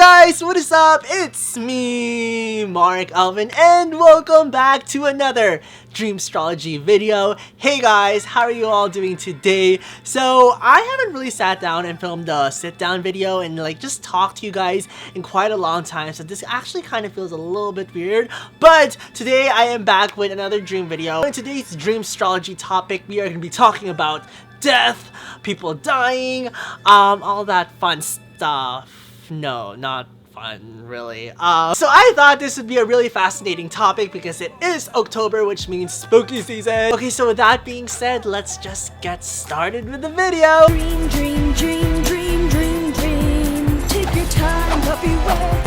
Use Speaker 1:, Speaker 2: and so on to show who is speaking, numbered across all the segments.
Speaker 1: guys, what is up? It's me, MarcElvin, and welcome back to another Dreamstrology video. Hey guys, how are you all doing today? So I haven't really sat down and filmed a sit down video and just talked to you guys in quite a long time, so this actually kind of feels a little bit weird. But today I am back with another dream video. In today's Dreamstrology topic, we are going to be talking about death, people dying, all that fun stuff. No, not fun, really. So I thought this would be a really fascinating topic because it is October, which means spooky season. Okay, so with that being said, let's just get started with the video.
Speaker 2: Dream, dream, dream, dream, dream, dream. Take your time, but beware.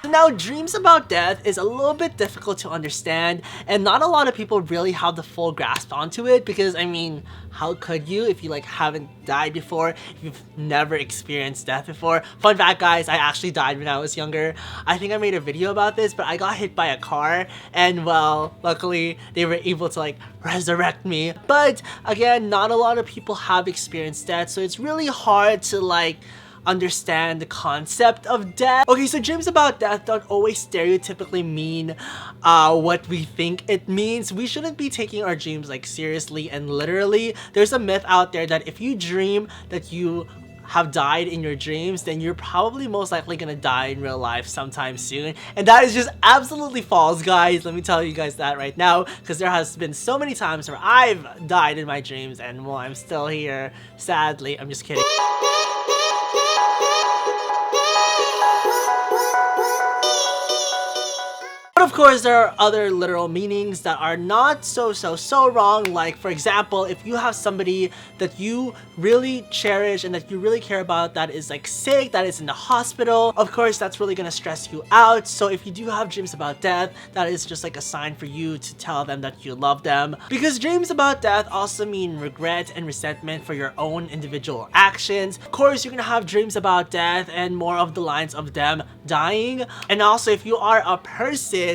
Speaker 1: Now, dreams about death is a little bit difficult to understand, and not a lot of people really have the full grasp onto it because, I mean, how could you if you haven't died before, if you've never experienced death before? Fun fact, guys, I actually died when I was younger. I think I made a video about this, but I got hit by a car, and well, luckily they were able to resurrect me. But again, not a lot of people have experienced death, so it's really hard to understand the concept of death. Okay, so dreams about death don't always stereotypically mean what we think it means. We shouldn't be taking our dreams seriously and literally. There's a myth out there that if you dream that you have died in your dreams, then you're probably most likely gonna die in real life sometime soon, and that is just absolutely false, guys. Let me tell you guys that right now, because there has been so many times where I've died in my dreams and well, I'm still here, sadly. I'm just kidding. But of course, there are other literal meanings that are not so wrong. Like, for example, if you have somebody that you really cherish and that you really care about that is sick, that is in the hospital, of course that's really gonna stress you out. So if you do have dreams about death, that is just a sign for you to tell them that you love them. Because dreams about death also mean regret and resentment for your own individual actions. Of course, you're gonna have dreams about death and more of the lines of them dying. And also, if you are a person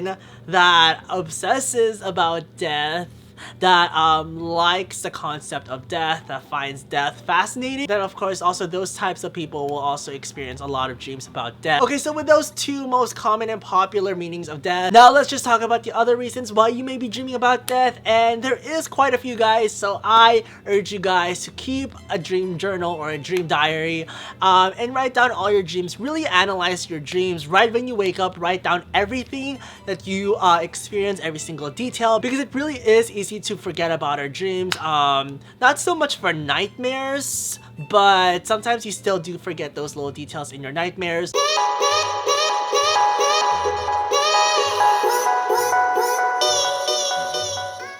Speaker 1: that obsesses about death, that likes the concept of death, that finds death fascinating, then of course also those types of people will also experience a lot of dreams about death. Okay, so with those two most common and popular meanings of death, now let's just talk about the other reasons why you may be dreaming about death, and there is quite a few, guys. So I urge you guys to keep a dream journal or a dream diary and write down all your dreams. Really analyze your dreams right when you wake up. Write down everything that you experience, every single detail, because it really is easy to forget about our dreams. Not so much for nightmares, but sometimes you still do forget those little details in your nightmares.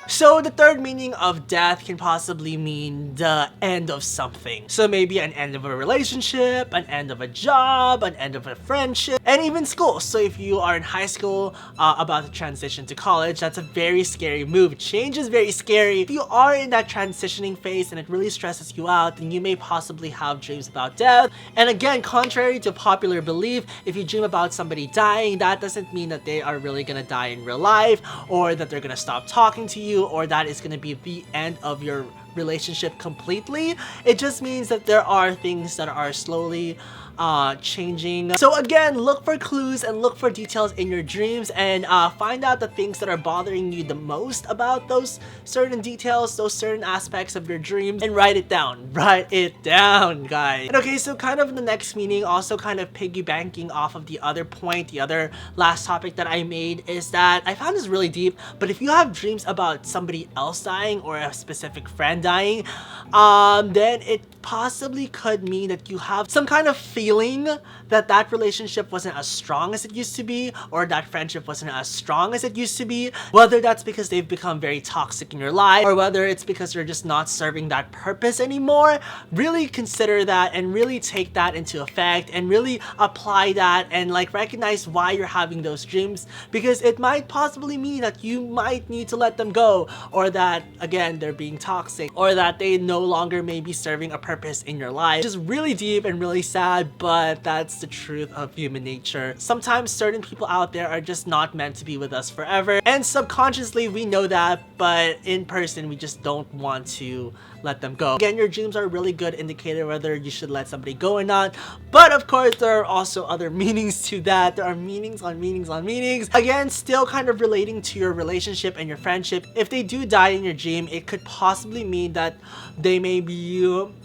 Speaker 1: So the third meaning of death can possibly mean the end of something. So maybe an end of a relationship, an end of a job, an end of a friendship, and even school. So if you are in high school about to transition to college, that's a very scary move. Change is very scary. If you are in that transitioning phase and it really stresses you out, then you may possibly have dreams about death. And again, contrary to popular belief, if you dream about somebody dying, that doesn't mean that they are really gonna die in real life, or that they're gonna stop talking to you, or that is going to be the end of your relationship completely. It just means that there are things that are slowly changing. So again, look for clues and look for details in your dreams, and find out the things that are bothering you the most about those certain details, those certain aspects of your dreams, and write it down. Write it down, guys. And okay, so kind of the next meaning, also kind of piggybanking off of the other point, the other last topic that I made, is that I found this really deep, but if you have dreams about somebody else dying or a specific friend dying, then it possibly could mean that you have some kind of feeling that that relationship wasn't as strong as it used to be, or that friendship wasn't as strong as it used to be. Whether that's because they've become very toxic in your life, or whether it's because you're just not serving that purpose anymore, really consider that and really take that into effect and really apply that and recognize why you're having those dreams, because it might possibly mean that you might need to let them go, or that again they're being toxic, or that they no longer may be serving a purpose in your life. Just really deep and really sad, but that's the truth of human nature. Sometimes certain people out there are just not meant to be with us forever, and subconsciously we know that, but in person we just don't want to let them go. Again, your dreams are a really good indicator whether you should let somebody go or not. But of course, there are also other meanings to that. There are meanings on meanings on meanings. Again, still kind of relating to your relationship and your friendship. If they do die in your dream, it could possibly mean that they may be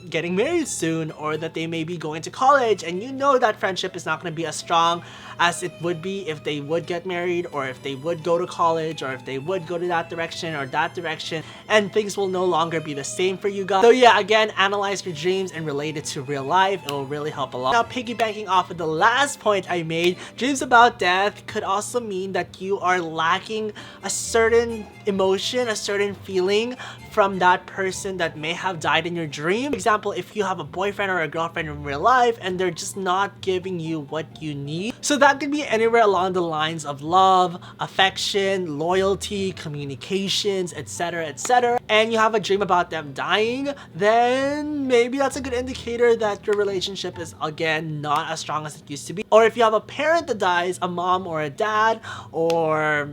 Speaker 1: getting married soon, or that they may be going to college, and you know that friendship is not going to be as strong as it would be if they would get married, or if they would go to college, or if they would go to that direction or that direction, and things will no longer be the same for you guys. So yeah, again, analyze your dreams and relate it to real life. It will really help a lot. Now, piggybacking off of the last point I made, dreams about death could also mean that you are lacking a certain emotion, a certain feeling from that person that may have died in your dream. For example, if you have a boyfriend or a girlfriend in real life and they're just not giving you what you need. So that could be anywhere along the lines of love, affection, loyalty, communications, etc, etc. And you have a dream about them dying, then maybe that's a good indicator that your relationship is again not as strong as it used to be. Or if you have a parent that dies, a mom or a dad, or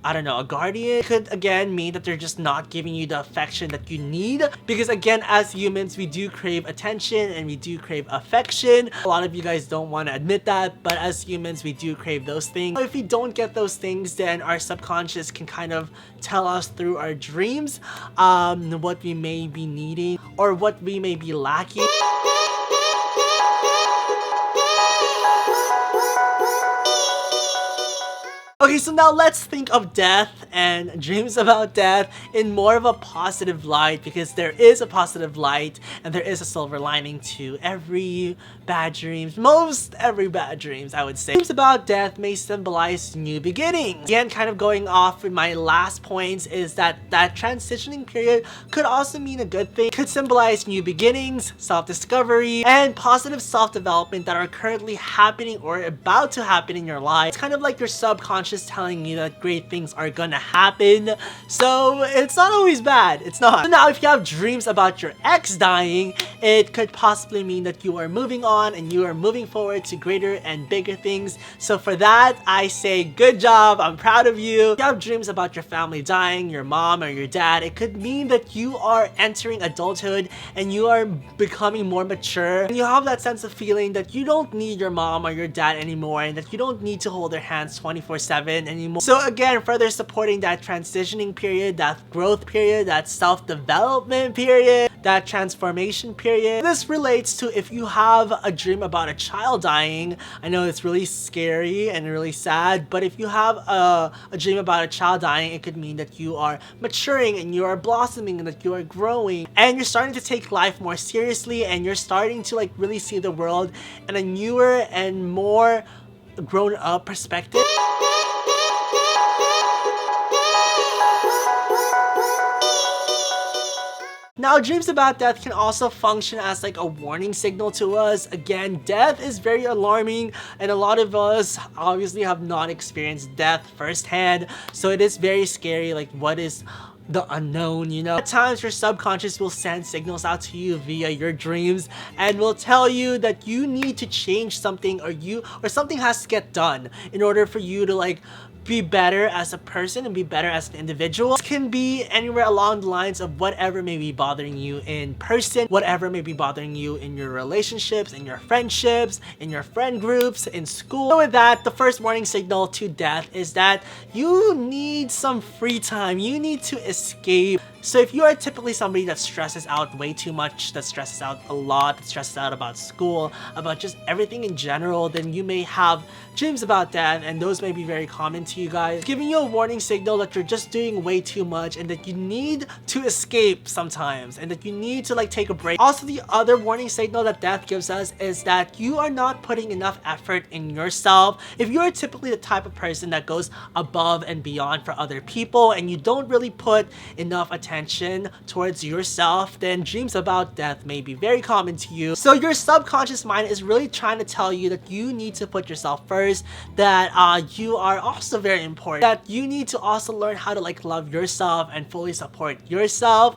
Speaker 1: I don't know, a guardian, could again mean that they're just not giving you the affection that you need. Because again, as humans, we do crave attention and we do crave affection. A lot of you guys don't want to admit that, but as humans, we do crave those things. If we don't get those things, then our subconscious can kind of tell us through our dreams what we may be needing or what we may be lacking. Okay, so now let's think of death and dreams about death in more of a positive light, because there is a positive light and there is a silver lining to every bad dreams, most every bad dreams, I would say. Dreams about death may symbolize new beginnings. Again, kind of going off with my last points is that transitioning period could also mean a good thing. It could symbolize new beginnings, self-discovery, and positive self-development that are currently happening or about to happen in your life. It's kind of like your subconscious telling you that great things are gonna happen. So it's not always bad. It's not. So now if you have dreams about your ex dying, it could possibly mean that you are moving on and you are moving forward to greater and bigger things. So for that, I say good job. I'm proud of you. If you have dreams about your family dying, your mom or your dad, it could mean that you are entering adulthood and you are becoming more mature. And you have that sense of feeling that you don't need your mom or your dad anymore, and that you don't need to hold their hands 24/7 anymore. So again, further supporting that transitioning period, that growth period, that self-development period, that transformation period. This relates to if you have a dream about a child dying. I know it's really scary and really sad, but if you have a dream about a child dying, it could mean that you are maturing and you are blossoming and that you are growing and you're starting to take life more seriously, and you're starting to like really see the world in a newer and more grown up perspective. Now, dreams about death can also function as like a warning signal to us. Again, death is very alarming, and a lot of us obviously have not experienced death firsthand, so it is very scary. Like, what is the unknown, you know? At times, your subconscious will send signals out to you via your dreams and will tell you that you need to change something, or something has to get done in order for you to like be better as a person and be better as an individual. This can be anywhere along the lines of whatever may be bothering you in person, whatever may be bothering you in your relationships, in your friendships, in your friend groups, in school. So with that, the first warning signal to death is that you need some free time. You need to escape. So if you are typically somebody that stresses out way too much, that stresses out a lot, that stresses out about school, about just everything in general, then you may have dreams about that, and those may be very common to you guys, giving you a warning signal that you're just doing way too much and that you need to escape sometimes and that you need to like take a break. Also, the other warning signal that death gives us is that you are not putting enough effort in yourself. If you're typically the type of person that goes above and beyond for other people and you don't really put enough attention towards yourself, then dreams about death may be very common to you. So your subconscious mind is really trying to tell you that you need to put yourself first, that you are also very important, that you need to also learn how to like love yourself and fully support yourself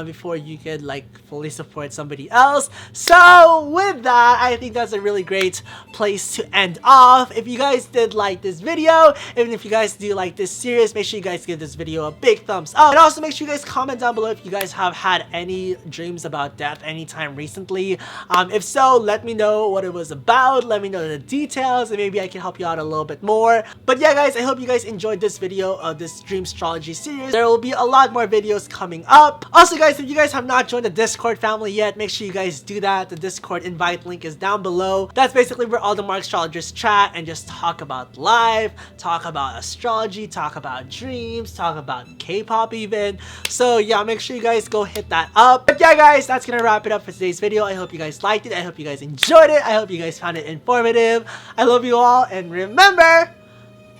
Speaker 1: before you could like fully support somebody else. So with that, I think that's a really great place to end off. If you guys did like this video, even if you guys do like this series, make sure you guys give this video a big thumbs up, and also make sure you guys comment down below if you guys have had any dreams about death anytime recently. If so, let me know what it was about, let me know the details, and maybe I can help you out a little bit more. But yeah guys, I hope you guys enjoyed this video of this Dreamstrology series. There will be a lot more videos coming up. Also guys, if you guys have not joined the Discord family yet, make sure you guys do that. The Discord invite link is down below. That's basically where all the MarcElvin chat and just talk about life, talk about astrology, talk about dreams, talk about K-pop even. So yeah, make sure you guys go hit that up. But yeah guys, that's gonna wrap it up for today's video. I hope you guys liked it. I hope you guys enjoyed it. I hope you guys found it informative. I love you all, and remember,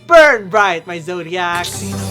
Speaker 1: burn bright, my Zodiacs.